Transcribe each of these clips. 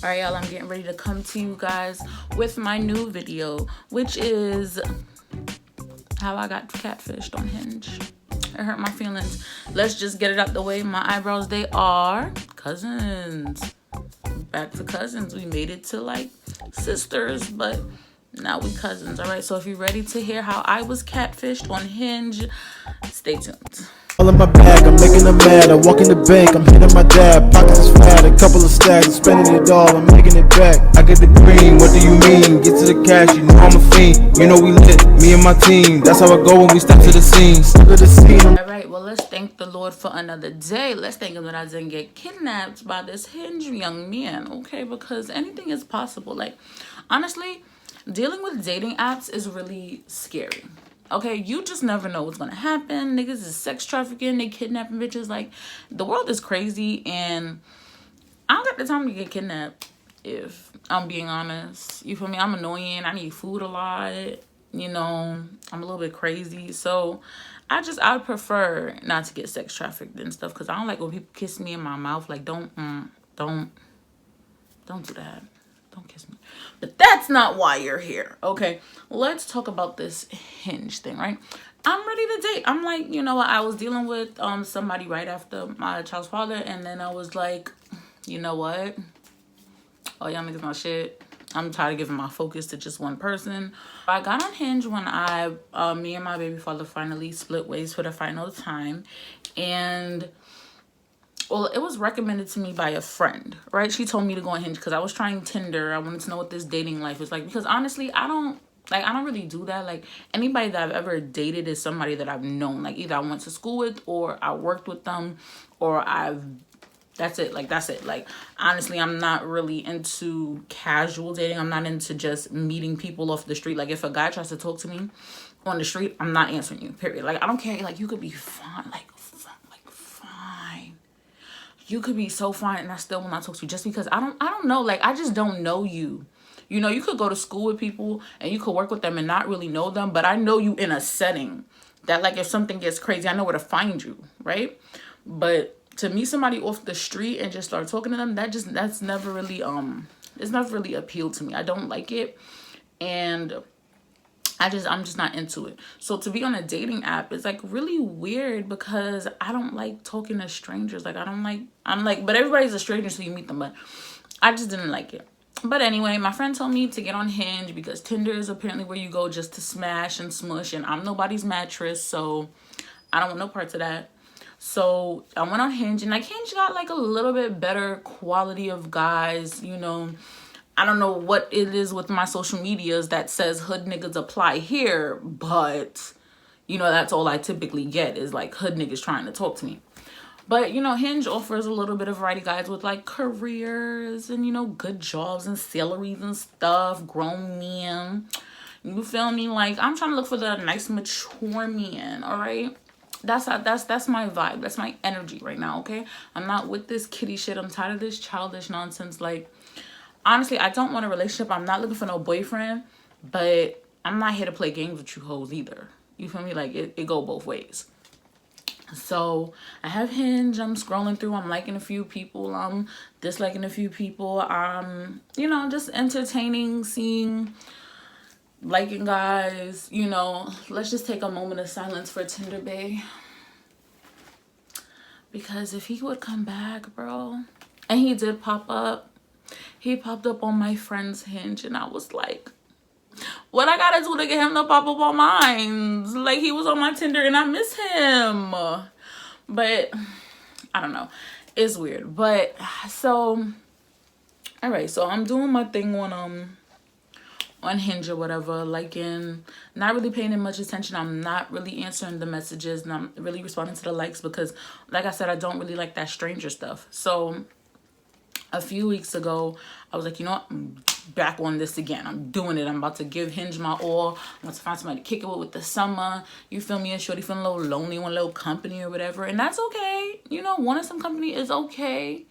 All right, y'all, I'm getting ready to come to you guys with my new video, which is how I got catfished on Hinge. It hurt my feelings. Let's just get it out the way. My eyebrows, they are cousins. Back to cousins. We made it to like sisters, but now we cousins. All right, so if you're ready to hear how I was catfished on Hinge, stay tuned. All in my bag, I'm making them mad. I walk in the bank, I'm hitting my dad. Pockets is fat, a couple of stacks, I'm spending it all, I'm making it back. I get the green, what do you mean? Get to the cash, you know I'm a fiend. You know we lit, me and my team. That's how I go when we step to the scene. All right, well, let's thank the Lord for another day. Let's thank him that I didn't get kidnapped by this Hinge young man, okay? Because anything is possible. Like, honestly, dealing with dating apps is really scary. Okay, you just never know what's gonna happen. Niggas is sex trafficking, they kidnapping bitches. Like, the world is crazy, and I don't got the time to get kidnapped, if I'm being honest. You feel me? I'm annoying. I need food a lot. You know, I'm a little bit crazy. So, I would prefer not to get sex trafficked and stuff, because I don't like when people kiss me in my mouth. Like, don't do that. Don't kiss me. But that's not why you're here. Okay, let's talk about this Hinge thing, right? I'm ready to date. I'm like, you know what? I was dealing with somebody right after my child's father, and then I was like, you know what? Oh, y'all niggas not shit. I'm tired of giving my focus to just one person. I got on Hinge when me and my baby father finally split ways for the final time, and well, it was recommended to me by a friend, right? She told me to go on Hinge because I was trying Tinder. I wanted to know what this dating life is like, because honestly, I don't really do that. Like, anybody that I've ever dated is somebody that I've known. Like, either I went to school with, or I worked with them, or that's it. Like, honestly, I'm not really into casual dating. I'm not into just meeting people off the street. Like, if a guy tries to talk to me on the street, I'm not answering you, period. Like, I don't care. Like, you could be fine. Like, fine. You could be so fine, and I still will not talk to you, just because I don't know. Like, I just don't know you. You know, you could go to school with people and you could work with them and not really know them, but I know you in a setting that, like, if something gets crazy, I know where to find you, right? But to meet somebody off the street and just start talking to them, that's never really it's never really appealed to me. I don't like it, and I'm just not into it. So to be on a dating app is like really weird, because I don't like talking to strangers. Like, but everybody's a stranger, so you meet them, but I just didn't like it. But anyway, my friend told me to get on Hinge because Tinder is apparently where you go just to smash and smush, and I'm nobody's mattress, so I don't want no parts of that. So I went on Hinge, and like, Hinge got like a little bit better quality of guys, you know. I don't know what it is with my social medias that says hood niggas apply here, but you know, that's all I typically get is like hood niggas trying to talk to me. But, you know, Hinge offers a little bit of variety, guys, with like careers and, you know, good jobs and salaries and stuff, grown men. You feel me? Like, I'm trying to look for the nice, mature man, all right? That's my vibe. That's my energy right now, okay? I'm not with this kitty shit. I'm tired of this childish nonsense. Like, honestly, I don't want a relationship. I'm not looking for no boyfriend, but I'm not here to play games with you hoes either. You feel me? Like, it go both ways. So I have Hinge. I'm scrolling through. I'm liking a few people. I'm disliking a few people. You know, just entertaining, seeing, liking guys. You know, let's just take a moment of silence for Tinder Bae, because if he would come back, bro, and he did pop up. He popped up on my friend's Hinge, and I was like, what I gotta do to get him to pop up on mine? Like, he was on my Tinder and I miss him. But I don't know. It's weird. But so, all right, so I'm doing my thing on Hinge or whatever, liking, not really paying much attention. I'm not really answering the messages, and I'm really responding to the likes, because like I said, I don't really like that stranger stuff. So a few weeks ago, I was like, you know what? I'm back on this again. I'm doing it. I'm about to give Hinge my all. I'm about to find somebody to kick it with the summer. You feel me? And shorty feeling a little lonely, want a little company or whatever. And that's okay. You know, wanting some company is okay.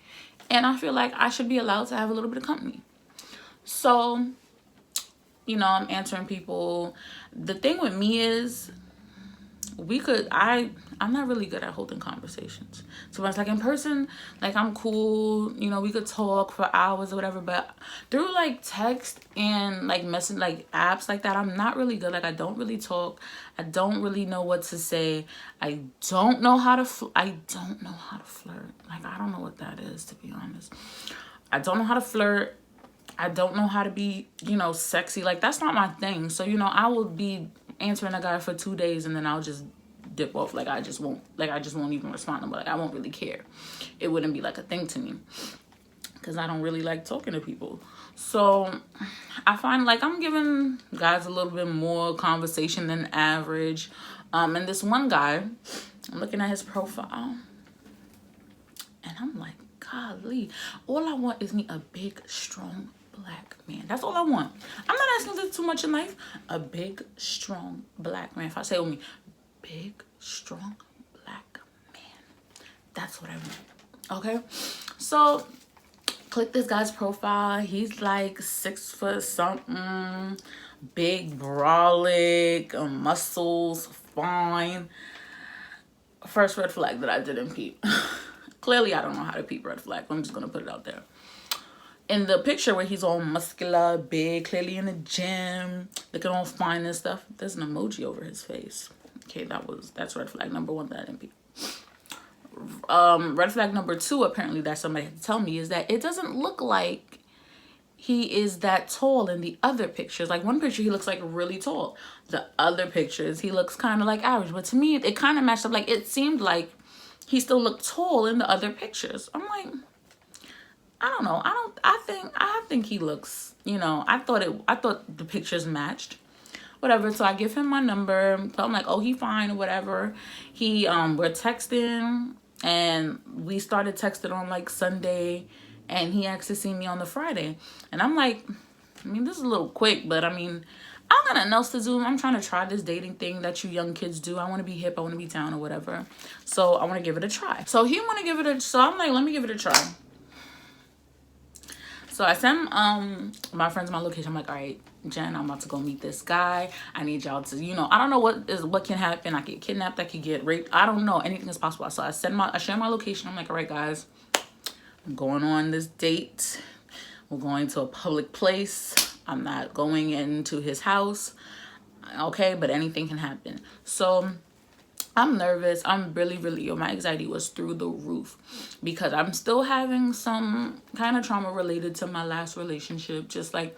And I feel like I should be allowed to have a little bit of company. So, you know, I'm answering people. The thing with me is, I'm not really good at holding conversations. So it's like in person, like I'm cool, you know, we could talk for hours or whatever, but through like text and like message, like apps like that, I'm not really good. Like I don't really talk. I don't really know what to say. I don't know how to flirt. Like I don't know what that is, to be honest. I don't know how to flirt. I don't know how to be, you know, sexy. Like that's not my thing. So, you know, I will be answering a guy for 2 days and then I'll just dip off. Like I just won't even respond to him. Like I won't really care. It wouldn't be like a thing to me because I don't really like talking to people. So I find like I'm giving guys a little bit more conversation than average. And this one guy, I'm looking at his profile and I'm like, golly, all I want is me a big, strong black man. That's all I want. I'm not asking for too much in life. A big, strong black man. If I say it with me, big, strong black man. That's what I want. Okay? So, click this guy's profile. He's like 6 foot something. Big, brolic, muscles, fine. First red flag that I didn't peep. Clearly, I don't know how to peep red flag. I'm just going to put it out there. In the picture where he's all muscular, big, clearly in the gym, looking all fine and stuff, there's an emoji over his face. Okay, that's red flag number 1 that I didn't peep. Red flag number 2, apparently, that somebody had to tell me, is that it doesn't look like he is that tall in the other pictures. Like one picture, he looks like really tall. The other pictures, he looks kind of like average. But to me, it kind of matched up. Like it seemed like he still looked tall in the other pictures. I'm like, I don't know. I think he looks, you know, I thought the pictures matched. Whatever. So I give him my number. So I'm like, oh, he fine or whatever. We're texting and we started texting on like Sunday and he asked to see me on the Friday. And I'm like, I mean, this is a little quick, but I mean, I don't got nothing else to do. I'm trying to try this dating thing that you young kids do. I want to be hip. I want to be down or whatever. So I want to give it a try. So he want to give it a, so I'm like, let me give it a try. So I send my friends my location. I'm like, all right, Jen, I'm about to go meet this guy. I need y'all to, you know, I don't know what can happen. I get kidnapped. I could get raped. I don't know. Anything is possible. So I share my location. I'm like, all right, guys, I'm going on this date. We're going to a public place. I'm not going into his house. Okay, but anything can happen. So I'm nervous. I'm really, my anxiety was through the roof because I'm still having some kind of trauma related to my last relationship. Just like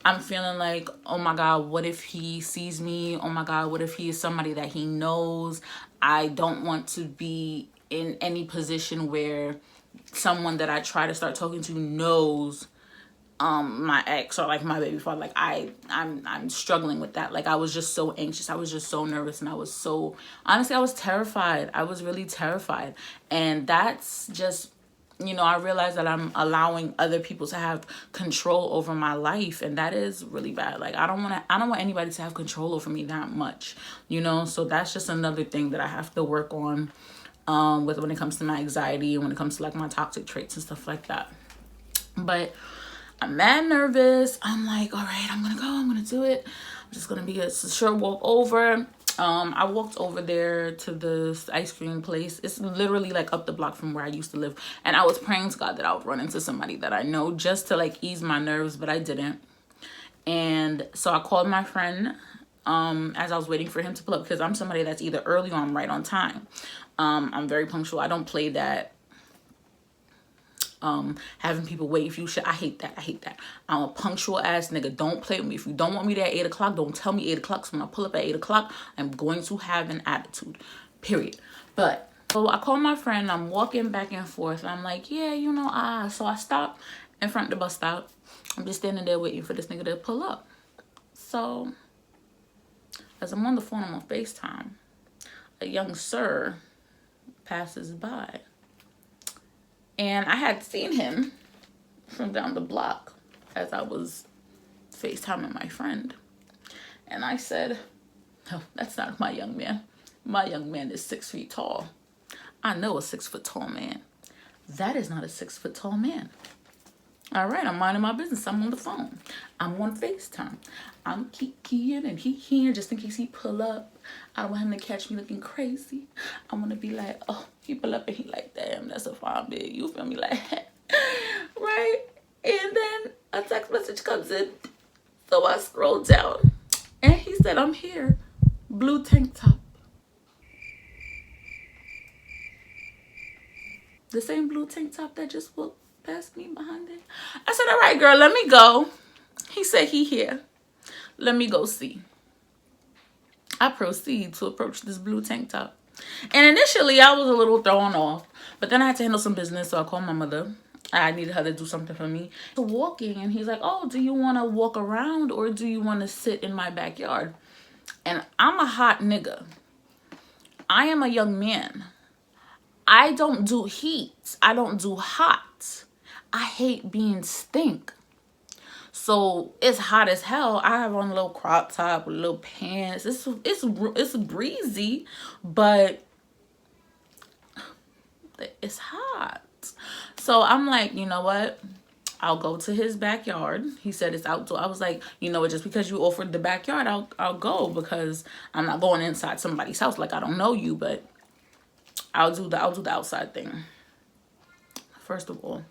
I'm feeling like, oh my God, what if he sees me? Oh my God, what if he is somebody that he knows? I don't want to be in any position where someone that I try to start talking to knows my ex or like my baby father. Like I'm struggling with that. Like I was just so anxious. I was just so nervous, and I was so, honestly, I was terrified. I was really terrified. And that's just, you know, I realized that I'm allowing other people to have control over my life, and that is really bad. Like I don't want anybody to have control over me that much, you know. So that's just another thing that I have to work on with when it comes to my anxiety and when it comes to like my toxic traits and stuff like that. But I'm mad nervous. I'm like, all right, I'm gonna do it. I'm just gonna be a short walk over. I walked over there to this ice cream place. It's literally like up the block from where I used to live. And I was praying to God that I would run into somebody that I know just to like ease my nerves, but I didn't. And so I called my friend as I was waiting for him to pull up, because I'm somebody that's either early or I'm right on time. I'm very punctual. I don't play that. Having people wait if you should. I hate that. I'm a punctual ass nigga. Don't play with me. If you don't want me there at 8 o'clock, don't tell me 8 o'clock. So when I pull up at 8 o'clock, I'm going to have an attitude, period. But so I call my friend. I'm walking back and forth. I'm like, yeah, you know, so I stop in front of the bus stop. I'm just standing there waiting for this nigga to pull up. So as I'm on the phone, I'm on FaceTime. A young sir passes by. And I had seen him from down the block as I was FaceTiming my friend. And I said, no, that's not my young man. My young man is 6 feet tall. I know a 6 foot tall man. That is not a 6 foot tall man. All right, I'm minding my business. I'm on the phone. I'm on FaceTime. I'm keying and he here just in case he pull up. I don't want him to catch me looking crazy. I want to be like, oh, he pull up and he like, damn, that's a fine bitch. You feel me? Like, right? And then a text message comes in. So I scroll down and he said, I'm here. Blue tank top. The same blue tank top that just walked past me behind it. I said, all right, girl, let me go. He said he here. Let me go see. I proceed to approach this blue tank top. And initially, I was a little thrown off. But then I had to handle some business, so I called my mother. I needed her to do something for me. So walking, and he's like, oh, do you want to walk around or do you want to sit in my backyard? And I'm a hot nigga. I am a young man. I don't do heat. I don't do hot. I hate being stink. So it's hot as hell. I have on a little crop top with little pants. It's breezy, but it's hot. So I'm like, you know what? I'll go to his backyard. He said it's outdoor. I was like, you know what? Just because you offered the backyard, I'll go because I'm not going inside somebody's house. Like I don't know you, but I'll do the outside thing. First of all,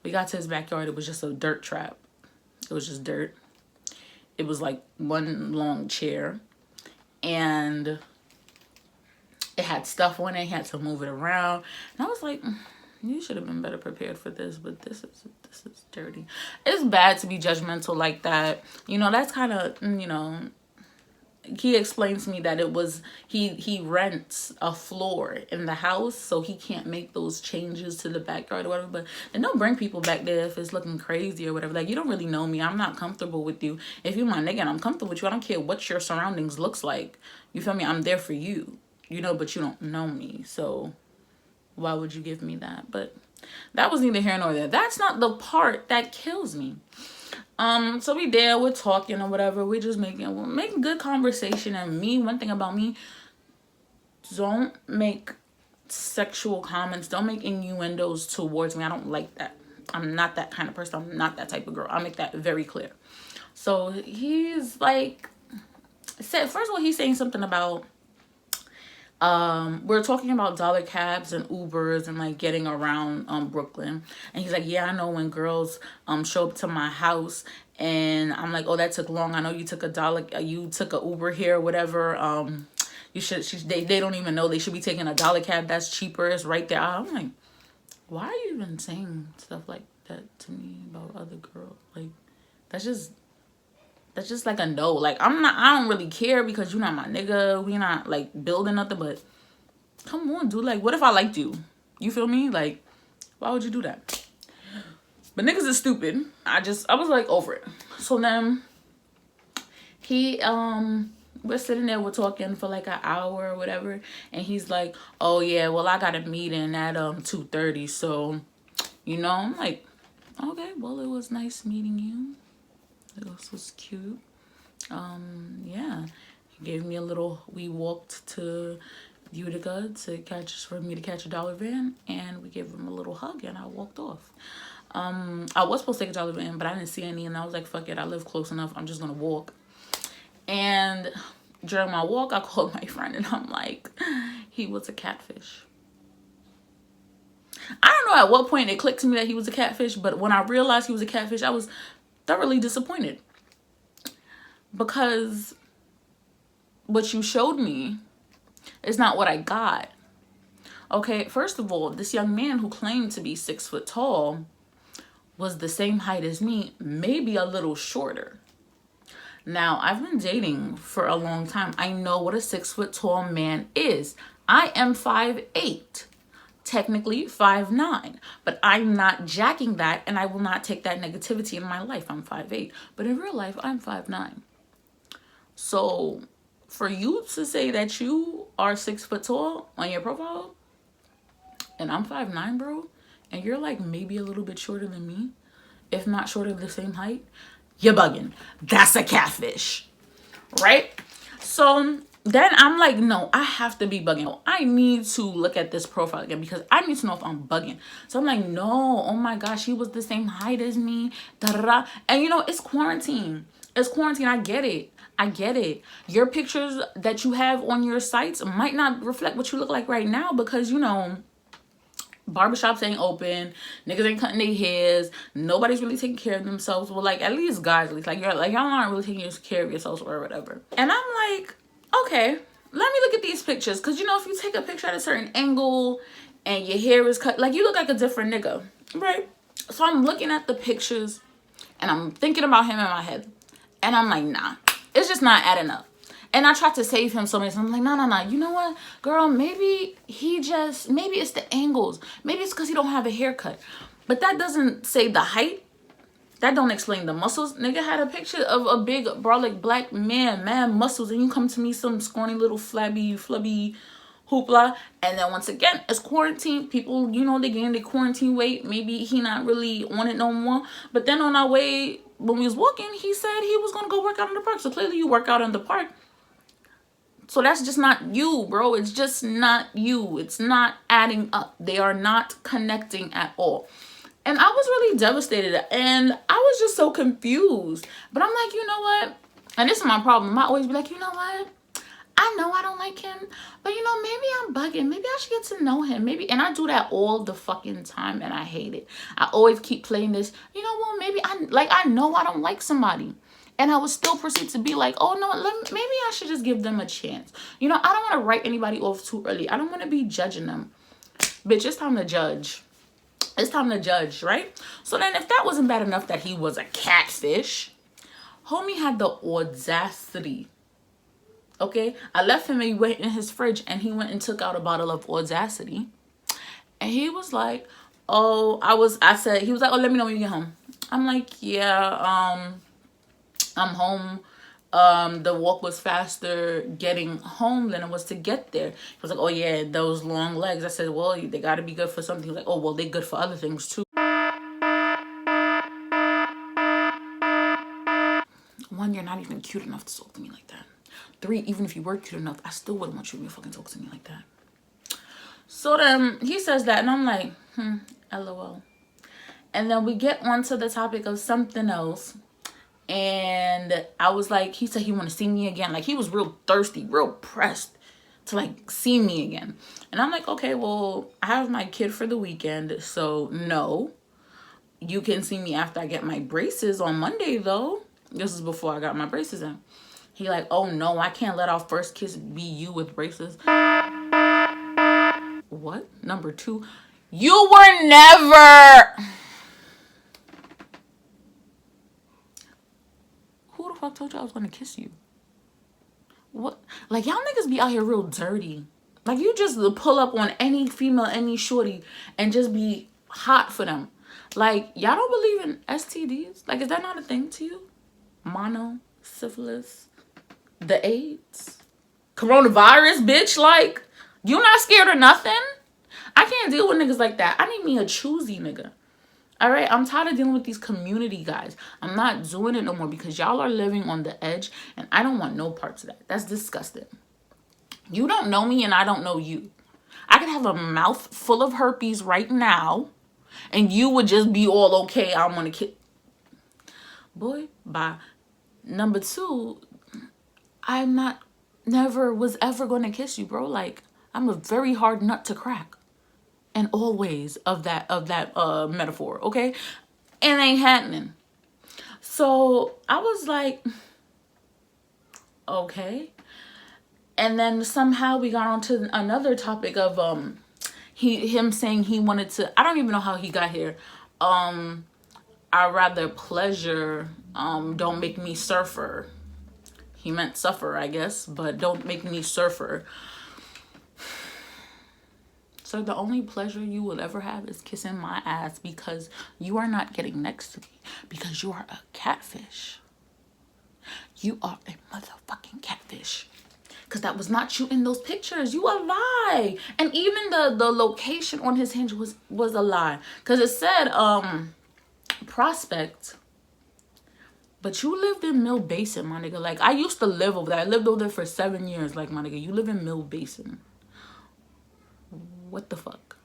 we got to his backyard. It was just a dirt trap. It was just dirt. It was like one long chair. And it had stuff on it. He had to move it around. And I was like, you should have been better prepared for this. But this is dirty. It's bad to be judgmental like that. You know, that's kind of, you know... He explained to me that it was he rents a floor in the house, so he can't make those changes to the backyard or whatever. But then don't bring people back there if it's looking crazy or whatever. Like, you don't really know me. I'm not comfortable with you. If you're my nigga and I'm comfortable with you, I don't care what your surroundings looks like. You feel me? I'm there for you, you know, but you don't know me. So why would you give me that? But that was neither here nor there. That's not the part that kills me. So we there, we're talking or whatever. We're just making good conversation. And me, one thing about me, don't make sexual comments. Don't make innuendos towards me. I don't like that. I'm not that kind of person. I'm not that type of girl. I'll make that very clear. So he's like, first of all, he's saying something about, we're talking about dollar cabs and Ubers and like getting around Brooklyn, and he's like, yeah, I know when girls show up to my house and I'm like, oh, that took long. I know you took you took a Uber here or whatever. They don't even know they should be taking a dollar cab. That's cheaper. It's right there. I'm like, why are you even saying stuff like that to me about other girls? Like, that's just like a no. Like, I don't really care because you're not my nigga. We not like building nothing, but come on, dude. Like, what if I liked you? You feel me? Like, why would you do that? But niggas is stupid. I was like over it. So then we're sitting there, we're talking for like an hour or whatever. And he's like, oh yeah, well, I got a meeting at 2:30. So, you know, I'm like, okay, well, it was nice meeting you. It was cute. Yeah. He gave me we walked to Utica for me to catch a dollar van, and we gave him a little hug and I walked off. I was supposed to take a dollar van, but I didn't see any, and I was like, fuck it, I live close enough, I'm just gonna walk. And during my walk, I called my friend and I'm like, he was a catfish. I don't know at what point it clicked to me that he was a catfish, but when I realized he was a catfish, I was thoroughly disappointed, because what you showed me is not what I got. Okay, first of all, this young man who claimed to be 6 foot tall was the same height as me, maybe a little shorter. Now, I've been dating for a long time. I know what a 6 foot tall man is. I am 5'8". Technically 5'9", but I'm not jacking that, and I will not take that negativity in my life. I'm 5'8", but in real life, I'm 5'9". So for you to say that you are 6 foot tall on your profile, and I'm 5'9", bro, and you're like maybe a little bit shorter than me, if not shorter, the same height, you're bugging. That's a catfish, right? So Then I'm like, no, I have to be bugging. I need to look at this profile again because I need to know if I'm bugging. So I'm like, no, oh my gosh, he was the same height as me. Da-da-da. And you know, it's quarantine. It's quarantine. I get it. I get it. Your pictures that you have on your sites might not reflect what you look like right now because, you know, barbershops ain't open, niggas ain't cutting their hairs, nobody's really taking care of themselves. Well, like, at least guys, at least, like, y'all aren't really taking care of yourselves or whatever. And I'm like, okay, let me look at these pictures. Because, you know, if you take a picture at a certain angle and your hair is cut, like, you look like a different nigga, right? So I'm looking at the pictures and I'm thinking about him in my head. And I'm like, nah, it's just not adding up. And I tried to save him so many times. I'm like, no. You know what, girl? Maybe it's the angles. Maybe it's because he don't have a haircut. But that doesn't say the height. That don't explain the muscles. Nigga had a picture of a big, brolic black man, mad muscles. And you come to me some scrawny little flabby hoopla. And then once again, it's quarantine. People, you know, they gain their quarantine weight. Maybe he not really on it no more. But then on our way, when we was walking, he said he was going to go work out in the park. So clearly you work out in the park. So that's just not you, bro. It's just not you. It's not adding up. They are not connecting at all. And I was really devastated. And I was just so confused. But I'm like, you know what? And this is my problem. I always be like, you know what? I know I don't like him. But, you know, maybe I'm bugging. Maybe I should get to know him. Maybe. And I do that all the fucking time. And I hate it. I always keep playing this. You know what? Maybe I know I don't like somebody. And I would still proceed to be like, oh, no, maybe I should just give them a chance. You know, I don't want to write anybody off too early. I don't want to be judging them. Bitch, it's time to judge. It's time to judge, right? So then if that wasn't bad enough that he was a catfish, homie had the audacity. Okay? I left him and he went in his fridge and he went and took out a bottle of audacity. And he was like, he was like, oh, let me know when you get home. I'm like, yeah, I'm home. The walk was faster getting home than it was to get there. He was like, oh yeah, those long legs. I said, well, they gotta be good for something. He was like, oh, well, they're good for other things too. One, you're not even cute enough to talk to me like that. Three, even if you were cute enough, I still wouldn't want you to fucking talk to me like that. So then he says that and I'm like, LOL. And then we get onto the topic of something else. And I was like, he said he want to see me again. Like, he was real thirsty, real pressed to, like, see me again. And I'm like, okay, well, I have my kid for the weekend. So, no. You can see me after I get my braces on Monday, though. This is before I got my braces in. He like, oh, no, I can't let our first kiss be you with braces. What? Number two, you were never... Who the fuck told you I was gonna kiss you? What? Like, y'all niggas be out here real dirty. Like, you just pull up on any female, any shorty, and just be hot for them. Like, y'all don't believe in STDs? Like, is that not a thing to you? Mono, syphilis, the AIDS, coronavirus, bitch. Like, you not scared of nothing? I can't deal with niggas like that. I need me a choosy nigga. All right, I'm tired of dealing with these community guys. I'm not doing it no more because y'all are living on the edge and I don't want no parts of that. That's disgusting. You don't know me and I don't know you. I could have a mouth full of herpes right now and you would just be all okay. I want to kiss. Boy, bye. Number two, never was ever going to kiss you, bro. Like, I'm a very hard nut to crack. And always of that metaphor, okay? It ain't happening. So I was like, okay. And then somehow we got onto another topic of him saying he wanted to. I don't even know how he got here. I rather pleasure. Don't make me surfer. He meant suffer, I guess, but don't make me surfer. So the only pleasure you will ever have is kissing my ass because you are not getting next to me because you are a catfish. You are a motherfucking catfish. Because that was not you in those pictures. You a lie. And even the location on his Hinge was a lie. Because it said Prospect, But you lived in Mill Basin, my nigga. Like, I used to live over there. I lived over there for 7 years. Like, my nigga, you live in Mill Basin. What the fuck?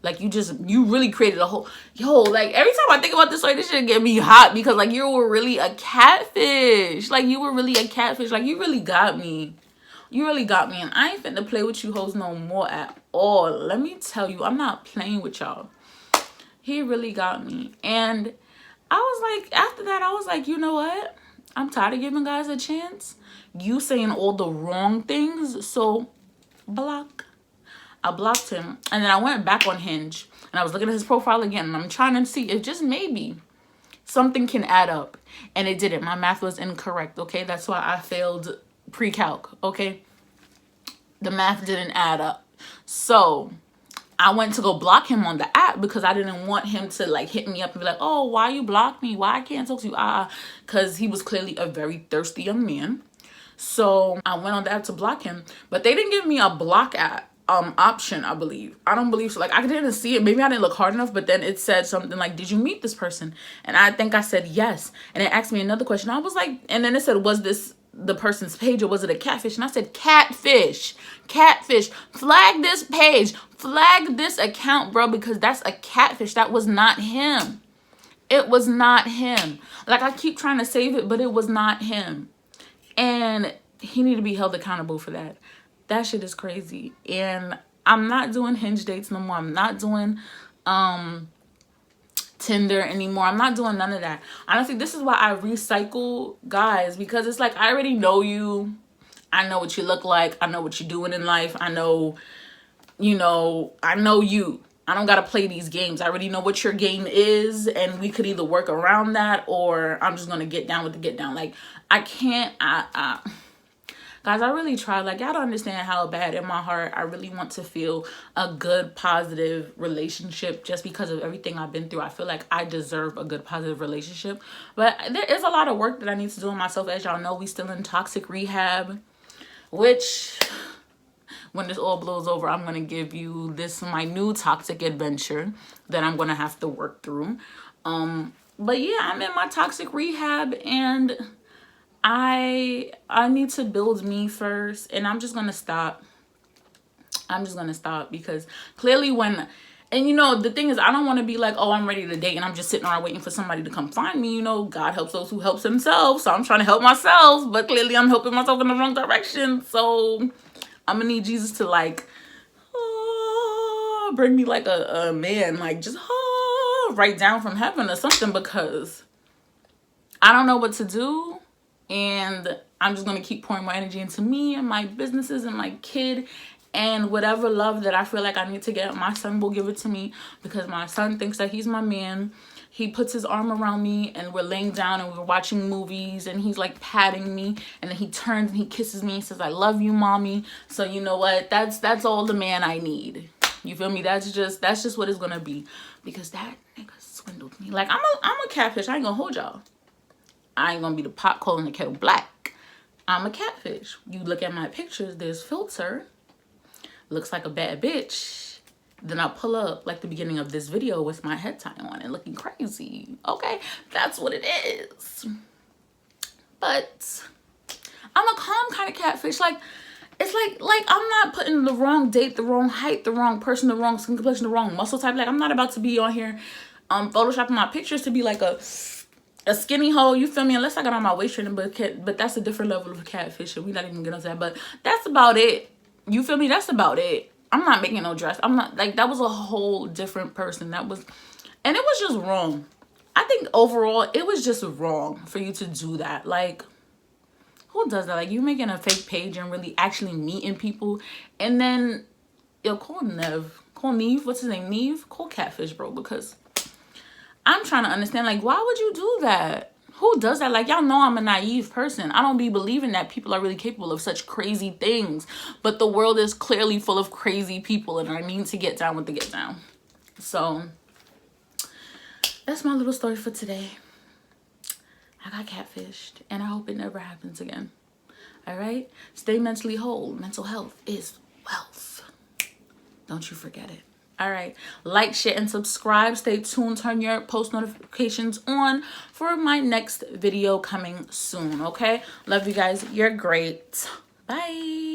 Like, you really created a whole... Yo, like, every time I think about this, like, this shit get me hot. Because, like, you were really a catfish. Like, you were really a catfish. Like, you really got me. You really got me. And I ain't finna play with you hoes no more at all. Let me tell you, I'm not playing with y'all. He really got me. And I was like, after that, I was like, you know what? I'm tired of giving guys a chance. You saying all the wrong things. So, block. I blocked him. And then I went back on Hinge. And I was looking at his profile again. And I'm trying to see if just maybe something can add up. And it didn't. My math was incorrect, okay? That's why I failed pre-calc, okay? The math didn't add up. So I went to go block him on the app because I didn't want him to like hit me up and be like, oh, why you block me? Why I can't talk to you? Because he was clearly a very thirsty young man. So I went on the app to block him, but they didn't give me a block app option, I believe. I don't believe so. Like, I didn't see it. Maybe I didn't look hard enough, but then it said something like, did you meet this person? And I think I said yes. And it asked me another question. I was like, and then it said, was this the person's page or was it a catfish? And I said, catfish. Flag this page. Flag this account, bro, because that's a catfish. That was not him. It was not him. Like, I keep trying to save it, but it was not him. And he need to be held accountable for that. That shit is crazy. And I'm not doing Hinge dates no more. I'm not doing Tinder anymore. I'm not doing none of that. Honestly, this is why I recycle guys, because it's like, I already know you. I know what you look like. I know what you're doing in life. I know, I know you. I don't got to play these games. I already know what your game is, and we could either work around that, or I'm just going to get down with the get down. Like, I can't, guys, I really try. Like, y'all don't understand how bad in my heart I really want to feel a good, positive relationship just because of everything I've been through. I feel like I deserve a good, positive relationship. But there is a lot of work that I need to do on myself. As y'all know, we still in toxic rehab, which, when this all blows over, I'm going to give you my new toxic adventure that I'm going to have to work through. But yeah, I'm in my toxic rehab, and I need to build me first, and I'm just going to stop. Because clearly the thing is, I don't want to be like, oh, I'm ready to date and I'm just sitting around waiting for somebody to come find me. God helps those who helps themselves. So I'm trying to help myself, but clearly I'm helping myself in the wrong direction. So I'm going to need Jesus to bring me like a man, like just right down from heaven or something, because I don't know what to do. And I'm just going to keep pouring my energy into me and my businesses and my kid, and whatever love that I feel like I need to get, my son will give it to me, because my son thinks that he's my man. He puts his arm around me and we're laying down and we're watching movies, and he's like patting me, and then he turns and he kisses me and says, I love you, mommy. So you know what? That's all the man I need. You feel me? That's just what it's going to be, because that nigga swindled me. Like, I'm a catfish. I ain't gonna hold y'all. I ain't gonna be the pot calling the kettle black. I'm a catfish. You look at my pictures, there's filter. Looks like a bad bitch. Then I pull up like the beginning of this video with my head tie on and looking crazy. Okay, that's what it is. But I'm a calm kind of catfish. Like, it's like I'm not putting the wrong date, the wrong height, the wrong person, the wrong skin complexion, the wrong muscle type. Like, I'm not about to be on here photoshopping my pictures to be like a skinny hoe, you feel me? Unless I got on my waist training, but that's a different level of catfish. We not even getting into that, but that's about it. You feel me? That's about it. I'm not making no dress. I'm not, like, that was a whole different person. And it was just wrong. I think overall, it was just wrong for you to do that. Like, who does that? Like, you making a fake page and really actually meeting people, and then, call Neve, what's his name? Neve? Call Catfish, bro, because I'm trying to understand, like, why would you do that? Who does that? Like, y'all know I'm a naive person. I don't be believing that people are really capable of such crazy things. But the world is clearly full of crazy people, and I need to get down with the get down. So, that's my little story for today. I got catfished, and I hope it never happens again. All right? Stay mentally whole. Mental health is wealth. Don't you forget it. All right, like, share, and subscribe. Stay tuned. Turn your post notifications on for my next video coming soon, okay? Love you guys. You're great. Bye.